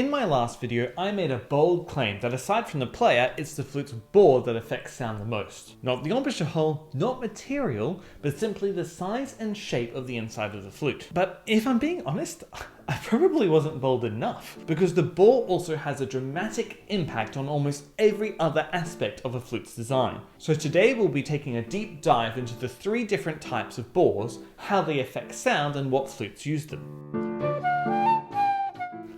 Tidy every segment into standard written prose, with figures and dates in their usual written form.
In my last video, I made a bold claim that aside from the player, it's the flute's bore that affects sound the most. Not the embouchure hole, not material, but simply the size and shape of the inside of the flute. But if I'm being honest, I probably wasn't bold enough, because the bore also has a dramatic impact on almost every other aspect of a flute's design. So today we'll be taking a deep dive into the 3 different types of bores, how they affect sound and what flutes use them.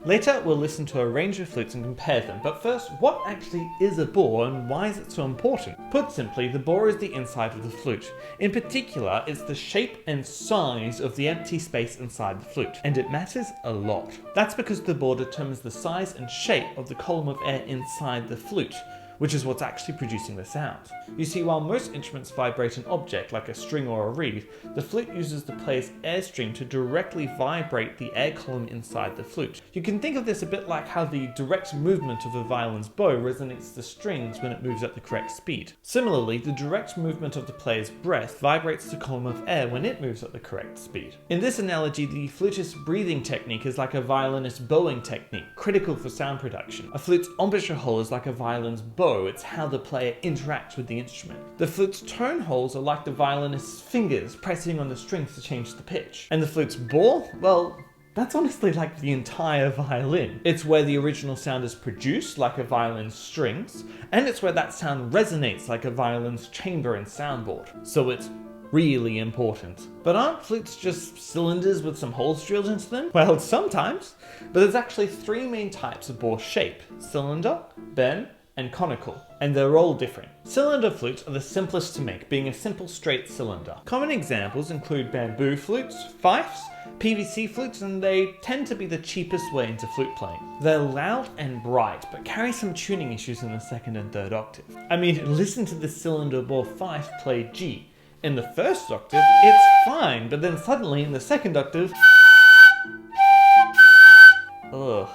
Later, we'll listen to a range of flutes and compare them, but first, what actually is a bore and why is it so important? Put simply, the bore is the inside of the flute. In particular, it's the shape and size of the empty space inside the flute, and it matters a lot. That's because the bore determines the size and shape of the column of air inside the flute, which is what's actually producing the sound. You see, while most instruments vibrate an object like a string or a reed, the flute uses the player's airstream to directly vibrate the air column inside the flute. You can think of this a bit like how the direct movement of a violin's bow resonates the strings when it moves at the correct speed. Similarly, the direct movement of the player's breath vibrates the column of air when it moves at the correct speed. In this analogy, the flutist's breathing technique is like a violinist's bowing technique, critical for sound production. A flute's embouchure hole is like a violin's bow. It's how the player interacts with the instrument. The flute's tone holes are like the violinist's fingers pressing on the strings to change the pitch. And the flute's bore? Well, that's honestly like the entire violin. It's where the original sound is produced, like a violin's strings, and it's where that sound resonates like a violin's chamber and soundboard. So it's really important. But aren't flutes just cylinders with some holes drilled into them? Well, sometimes. But there's actually 3 main types of bore shape: cylinder, Boehm, and conical, and they're all different. Cylinder flutes are the simplest to make, being a simple straight cylinder. Common examples include bamboo flutes, fifes, PVC flutes, and they tend to be the cheapest way into flute playing. They're loud and bright, but carry some tuning issues in the 2nd and 3rd octave. I mean, listen to the cylinder bore fife play G. In the 1st octave, it's fine, but then suddenly in the 2nd octave, ugh.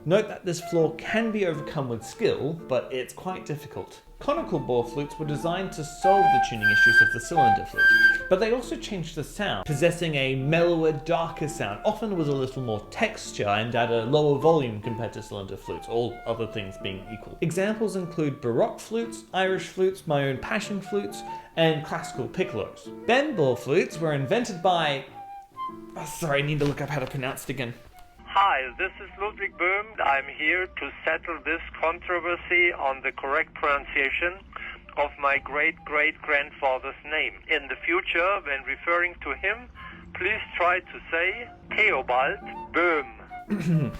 Note that this flaw can be overcome with skill, but it's quite difficult. Conical bore flutes were designed to solve the tuning issues of the cylinder flute, but they also changed the sound, possessing a mellower, darker sound, often with a little more texture and at a lower volume compared to cylinder flutes, all other things being equal. Examples include Baroque flutes, Irish flutes, my own PassionFlutes, and classical piccolos. Boehm bore flutes were invented by... I need to look up how to pronounce it again. Hi, this is Ludwig Boehm. I'm here to settle this controversy on the correct pronunciation of my great-great-grandfather's name. In the future, when referring to him, please try to say Theobald Boehm.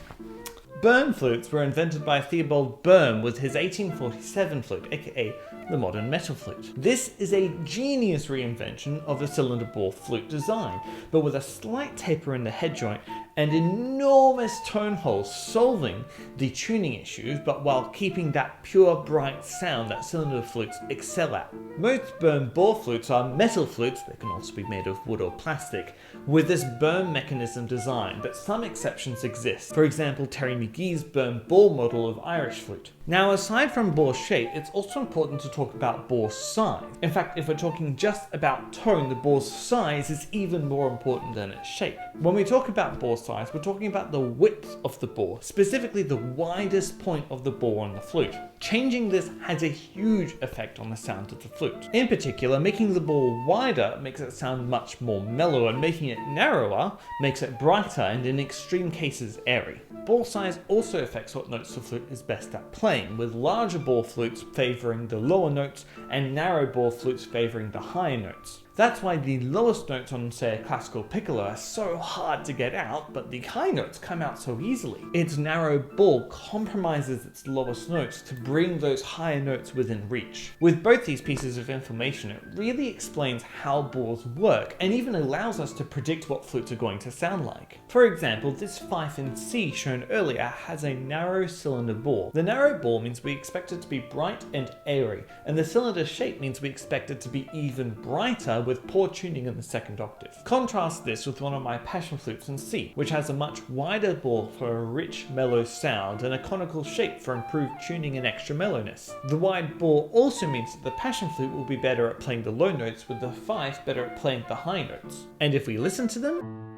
Boehm flutes were invented by Theobald Boehm with his 1847 flute, aka the modern metal flute. This is a genius reinvention of the cylinder bore flute design, but with a slight taper in the head joint and enormous tone holes, solving the tuning issues, but while keeping that pure bright sound that cylinder flutes excel at. Most Boehm bore flutes are metal flutes, they can also be made of wood or plastic, with this Boehm mechanism design, but some exceptions exist. For example, Terry McGee's Boehm bore model of Irish flute. Now, aside from bore shape, it's also important to talk about bore size. In fact, if we're talking just about tone, the bore's size is even more important than its shape. When we talk about bore size, we're talking about the width of the bore, specifically the widest point of the bore on the flute. Changing this has a huge effect on the sound of the flute. In particular, making the bore wider makes it sound much more mellow, and making it narrower makes it brighter and in extreme cases airy. Bore size also affects what notes the flute is best at playing, with larger bore flutes favouring the lower notes and narrow bore flutes favouring the higher notes. That's why the lowest notes on, say, a classical piccolo are so hard to get out, but the high notes come out so easily. Its narrow bore compromises its lowest notes to bring those higher notes within reach. With both these pieces of information, it really explains how bores work, and even allows us to predict what flutes are going to sound like. For example, this fife in C shown earlier has a narrow cylinder bore. The narrow bore means we expect it to be bright and airy, and the cylinder shape means we expect it to be even brighter with poor tuning in the 2nd octave. Contrast this with one of my PassionFlutes in C, which has a much wider bore for a rich, mellow sound and a conical shape for improved tuning and extra mellowness. The wide bore also means that the PassionFlute will be better at playing the low notes, with the fife better at playing the high notes. And if we listen to them,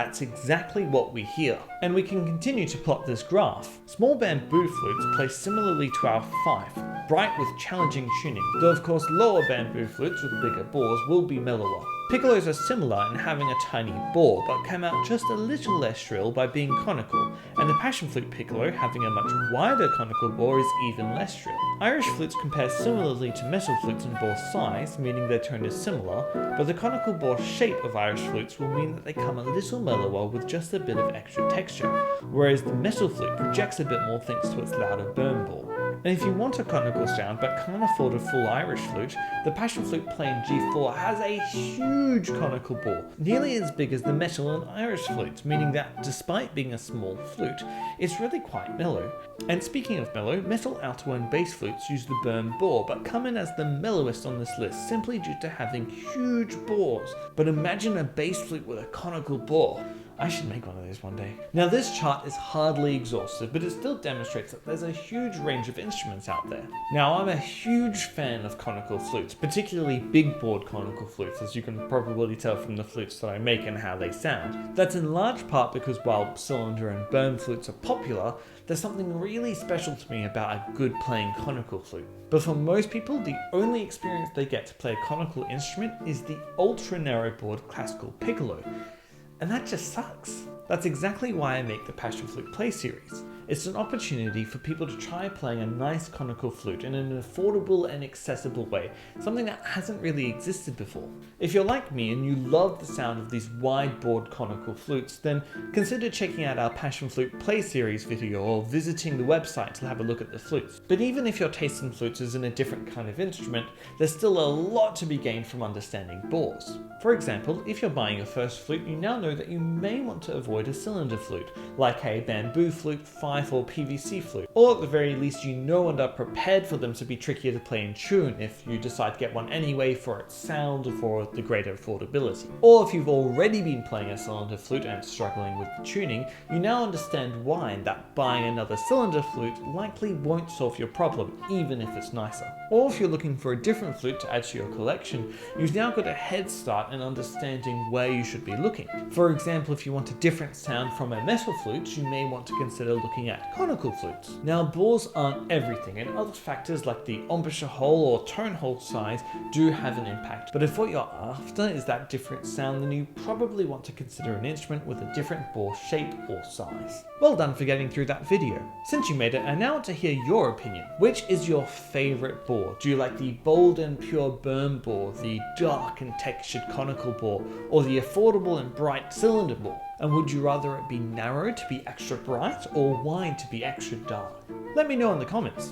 that's exactly what we hear. And we can continue to plot this graph. Small bamboo flutes play similarly to our fife, bright with challenging tuning, though of course lower bamboo flutes with bigger bores will be mellower. Piccolos are similar in having a tiny bore, but come out just a little less shrill by being conical, and the PassionFlute piccolo, having a much wider conical bore, is even less shrill. Irish flutes compare similarly to metal flutes in bore size, meaning their tone is similar, but the conical bore shape of Irish flutes will mean that they come a little mellower with just a bit of extra texture, whereas the metal flute projects a bit more thanks to its louder Boehm bore. And if you want a conical sound but can't afford a full Irish flute, the PassionFlute plain G4 has a huge conical bore, nearly as big as the metal and Irish flutes, meaning that despite being a small flute, it's really quite mellow. And speaking of mellow, metal alto and bass flutes use the Boehm bore, but come in as the mellowest on this list simply due to having huge bores. But imagine a bass flute with a conical bore. I should make one of those one day. Now this chart is hardly exhaustive, but it still demonstrates that there's a huge range of instruments out there. Now I'm a huge fan of conical flutes, particularly big bored conical flutes, as you can probably tell from the flutes that I make and how they sound. That's in large part because while cylinder and Boehm flutes are popular, there's something really special to me about a good playing conical flute. But for most people, the only experience they get to play a conical instrument is the ultra narrow bored classical piccolo. And that just sucks. That's exactly why I make the PassionFlute Play series. It's an opportunity for people to try playing a nice conical flute in an affordable and accessible way, something that hasn't really existed before. If you're like me and you love the sound of these wide-bored conical flutes, then consider checking out our PassionFlute Play series video or visiting the website to have a look at the flutes. But even if your taste in flutes is in a different kind of instrument, there's still a lot to be gained from understanding bores. For example, if you're buying your first flute, you now know that you may want to avoid a cylinder flute, like a bamboo flute, fife, or PVC flute. Or at the very least, you know and are prepared for them to be trickier to play in tune if you decide to get one anyway for its sound or for the greater affordability. Or if you've already been playing a cylinder flute and struggling with the tuning, you now understand why, and that buying another cylinder flute likely won't solve your problem, even if it's nicer. Or if you're looking for a different flute to add to your collection, you've now got a head start in understanding where you should be looking. For example, if you want a different sound from a metal flute, you may want to consider looking at conical flutes. Now, bores aren't everything, and other factors like the embouchure hole or tone hole size do have an impact. But if what you're after is that different sound, then you probably want to consider an instrument with a different bore shape or size. Well done for getting through that video. Since you made it, I now want to hear your opinion. Which is your favorite bore? Do you like the bold and pure Boehm bore, the dark and textured conical bore, or the affordable and bright cylinder bore? And would you rather it be narrow to be extra bright or wide to be extra dark? Let me know in the comments.